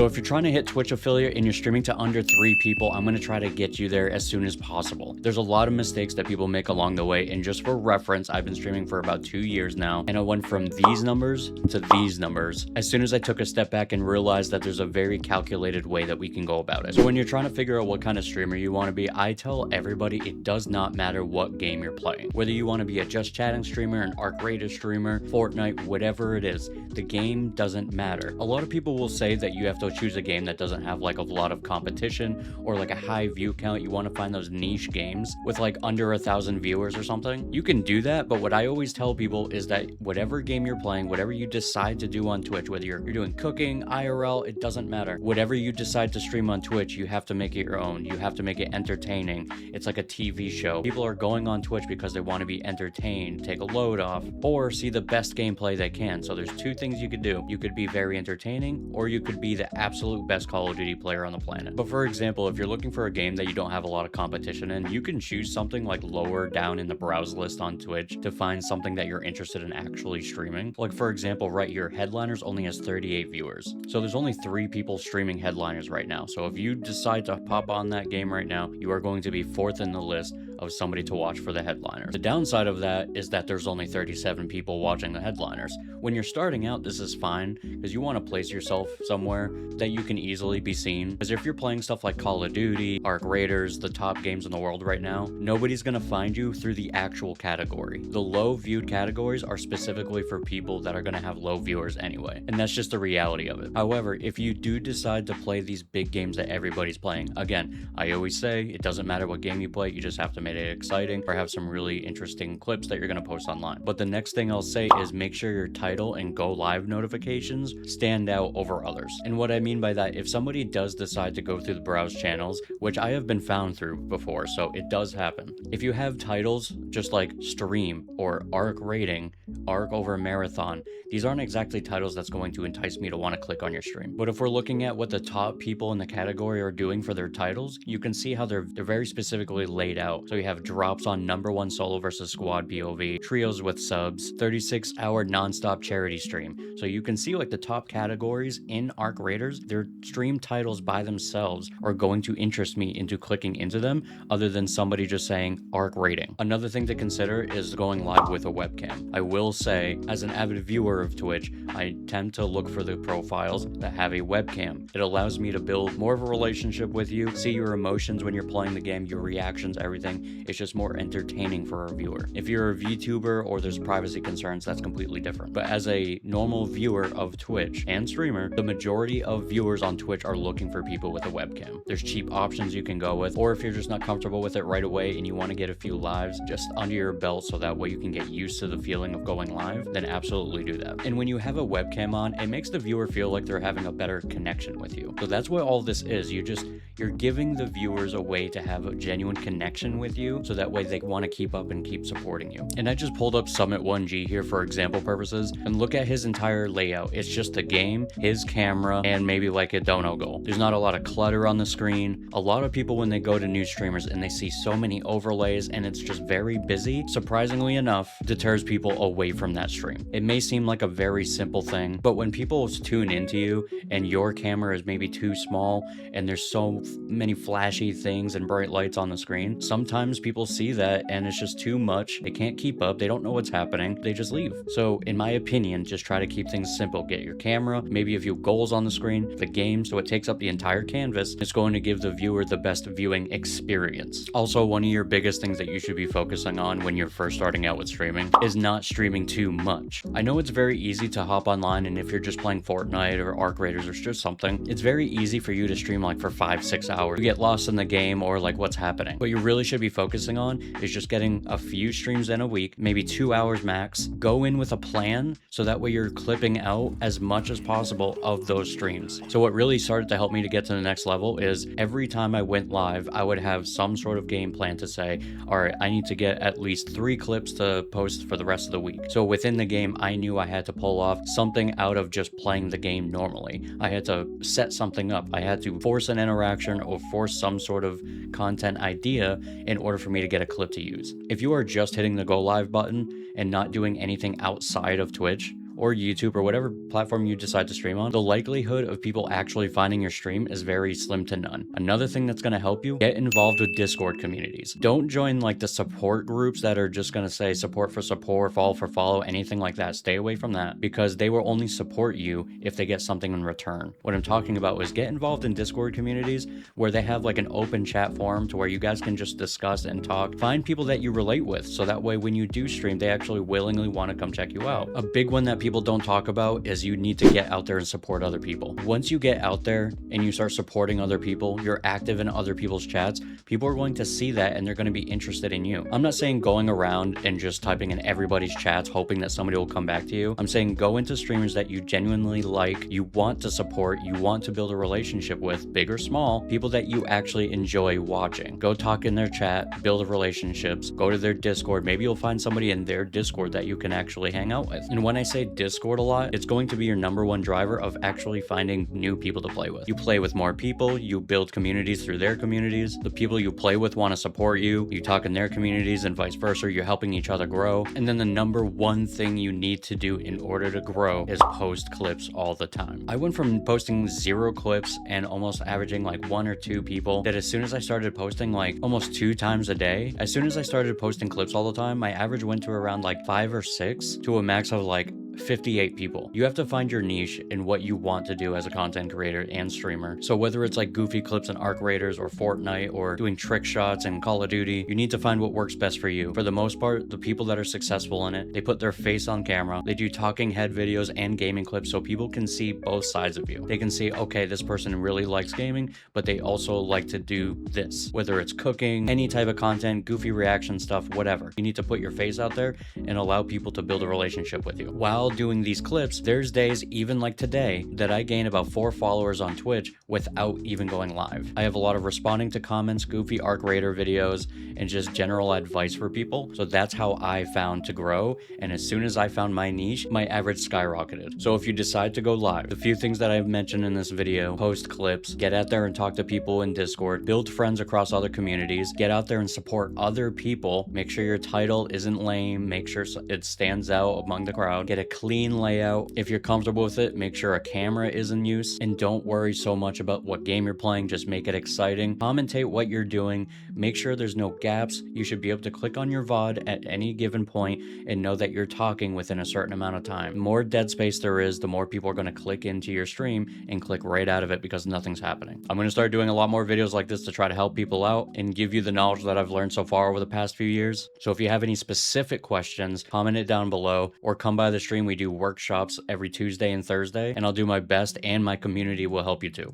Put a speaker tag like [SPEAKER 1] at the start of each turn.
[SPEAKER 1] So if you're trying to hit Twitch affiliate and you're streaming to under 3 people, I'm going to try to get you there as soon as possible. There's a lot of mistakes that people make along the way, and just for reference, I've been streaming for about 2 years now, and I went from these numbers to these numbers as soon as I took a step back and realized that there's a very calculated way that we can go about it. So when you're trying to figure out what kind of streamer you want to be, I tell everybody it does not matter what game you're playing. Whether you want to be a just chatting streamer, an Arc Raiders streamer, Fortnite, whatever it is, the game doesn't matter. A lot of people will say that you have to choose a game that doesn't have like a lot of competition or like a high view count. You want to find those niche games with like under 1,000 viewers or something. You can do that, but what I always tell people is that whatever game you're playing, whatever you decide to do on Twitch, whether you're doing cooking, IRL, it doesn't matter. Whatever you decide to stream on Twitch, you have to make it your own. You have to make it entertaining. It's like a TV show. People are going on Twitch because they want to be entertained, take a load off, or see the best gameplay they can. So there's two things you could do. You could be very entertaining, or you could be the absolute best Call of Duty player on the planet. But for example, if you're looking for a game that you don't have a lot of competition in, you can choose something like lower down in the browse list on Twitch to find something that you're interested in actually streaming. Like for example, right here, Headliners only has 38 viewers. So there's only 3 people streaming Headliners right now. So if you decide to pop on that game right now, you are going to be 4th in the list of somebody to watch for the Headliners. The downside of that is that there's only 37 people watching the Headliners. When you're starting out, this is fine because you want to place yourself somewhere that you can easily be seen. Because if you're playing stuff like Call of Duty, Arc Raiders, the top games in the world right now, nobody's going to find you through the actual category. The low viewed categories are specifically for people that are going to have low viewers anyway. And that's just the reality of it. However, if you do decide to play these big games that everybody's playing, again, I always say it doesn't matter what game you play, you just have to make it exciting or have some really interesting clips that you're going to post online. But the next thing I'll say is make sure your title and go live notifications stand out over others. And what I mean by that, if somebody does decide to go through the browse channels, which I have been found through before, so it does happen. If you have titles just like stream or arc rating, arc over marathon, these aren't exactly titles that's going to entice me to want to click on your stream. But if we're looking at what the top people in the category are doing for their titles, you can see how they're very specifically laid out. So you have drops on #1 solo versus squad POV, trios with subs, 36-hour non-stop charity stream. So you can see like the top categories in Arc Raiders, their stream titles by themselves are going to interest me into clicking into them other than somebody just saying Arc rating. Another thing to consider is going live with a webcam. I will say, as an avid viewer of Twitch, I tend to look for the profiles that have a webcam. It allows me to build more of a relationship with you, see your emotions when you're playing the game, your reactions, everything. It's just more entertaining for a viewer. If you're a VTuber or there's privacy concerns, that's completely different. But as a normal viewer of Twitch and streamer, the majority of viewers on Twitch are looking for people with a webcam. There's cheap options you can go with, or if you're just not comfortable with it right away and you want to get a few lives just under your belt so that way you can get used to the feeling of going live, then absolutely do that. And when you have a webcam on, it makes the viewer feel like they're having a better connection with you. So that's what all this is. You're giving the viewers a way to have a genuine connection with you so that way they want to keep up and keep supporting you. And I just pulled up Summit1G here for example purposes and look at his entire layout. It's just the game, his camera, and maybe like a dono goal. There's not a lot of clutter on the screen. A lot of people when they go to new streamers and they see so many overlays and it's just very busy, surprisingly enough, deters people away from that stream. It may seem like a very simple thing, but when people tune into you and your camera is maybe too small and there's so many flashy things and bright lights on the screen, sometimes people see that and it's just too much. They can't keep up. They don't know what's happening. They just leave. So in my opinion, just try to keep things simple. Get your camera, maybe a few goals on the screen, the game, so it takes up the entire canvas. It's going to give the viewer the best viewing experience. Also, one of your biggest things that you should be focusing on when you're first starting out with streaming is not streaming too much. I know it's very easy to hop online, and if you're just playing Fortnite or Arc Raiders or just something, it's very easy for you to stream like for 5-6 hours. You get lost in the game or like what's happening. What you really should be focusing on is just getting a few streams in a week, maybe 2 hours max. Go in with a plan so that way you're clipping out as much as possible of those streams. So what really started to help me to get to the next level is every time I went live, I would have some sort of game plan to say, all right, I need to get at least 3 clips to post for the rest of the week. So within the game, I knew I had to pull off something out of just playing the game normally. I had to set something up. I had to force an interaction or force some sort of content idea in order for me to get a clip to use. If you are just hitting the go live button and not doing anything outside of Twitch, or YouTube or whatever platform you decide to stream on, the likelihood of people actually finding your stream is very slim to none. Another thing that's going to help you, get involved with Discord communities. Don't join like the support groups that are just going to say support for support, follow for follow, anything like that. Stay away from that, because they will only support you if they get something in return. What I'm talking about is get involved in Discord communities where they have like an open chat forum to where you guys can just discuss and talk. Find people that you relate with, so that way when you do stream, they actually willingly want to come check you out. A big one that people don't talk about is you need to get out there and support other people. Once you get out there and you start supporting other people, you're active in other people's chats, people are going to see that and they're going to be interested in you. I'm not saying going around and just typing in everybody's chats hoping that somebody will come back to you. I'm saying go into streamers that you genuinely like, you want to support, you want to build a relationship with, big or small, people that you actually enjoy watching. Go talk in their chat, build relationships, go to their Discord. Maybe you'll find somebody in their Discord that you can actually hang out with. And when I say Discord a lot, it's going to be your #1 driver of actually finding new people to play with. You play with more people, you build communities through their communities. The people you play with want to support you, you talk in their communities and vice versa. You're helping each other grow. And then the #1 thing you need to do in order to grow is post clips all the time. I went from posting 0 clips and almost averaging like 1 or 2 people, that as soon as I started posting like almost 2 times a day, as soon as I started posting clips all the time, my average went to around like 5 or 6 to a max of like 58 people. You have to find your niche in what you want to do as a content creator and streamer. So whether it's like goofy clips in Arc Raiders or Fortnite or doing trick shots in Call of Duty, you need to find what works best for you. For the most part, the people that are successful in it, they put their face on camera, they do talking head videos and gaming clips so people can see both sides of you. They can see, okay, this person really likes gaming, but they also like to do this. Whether it's cooking, any type of content, goofy reaction stuff, whatever. You need to put your face out there and allow people to build a relationship with you. While doing these clips, there's days, even like today, that I gain about 4 followers on Twitch without even going live. I have a lot of responding to comments, goofy Arc Raider videos, and just general advice for people. So that's how I found to grow. And as soon as I found my niche, my average skyrocketed. So if you decide to go live, the few things that I've mentioned in this video, post clips, get out there and talk to people in Discord, build friends across other communities, get out there and support other people, make sure your title isn't lame, make sure it stands out among the crowd, get a clean layout. If you're comfortable with it, make sure a camera is in use, and don't worry so much about what game you're playing, just make it exciting. Commentate what you're doing, make sure there's no gaps. You should be able to click on your VOD at any given point and know that you're talking within a certain amount of time. The more dead space there is, the more people are going to click into your stream and click right out of it because nothing's happening. I'm going to start doing a lot more videos like this to try to help people out and give you the knowledge that I've learned so far over the past few years. So if you have any specific questions, comment it down below or come by the stream. We do workshops every Tuesday and Thursday, and I'll do my best, and my community will help you too.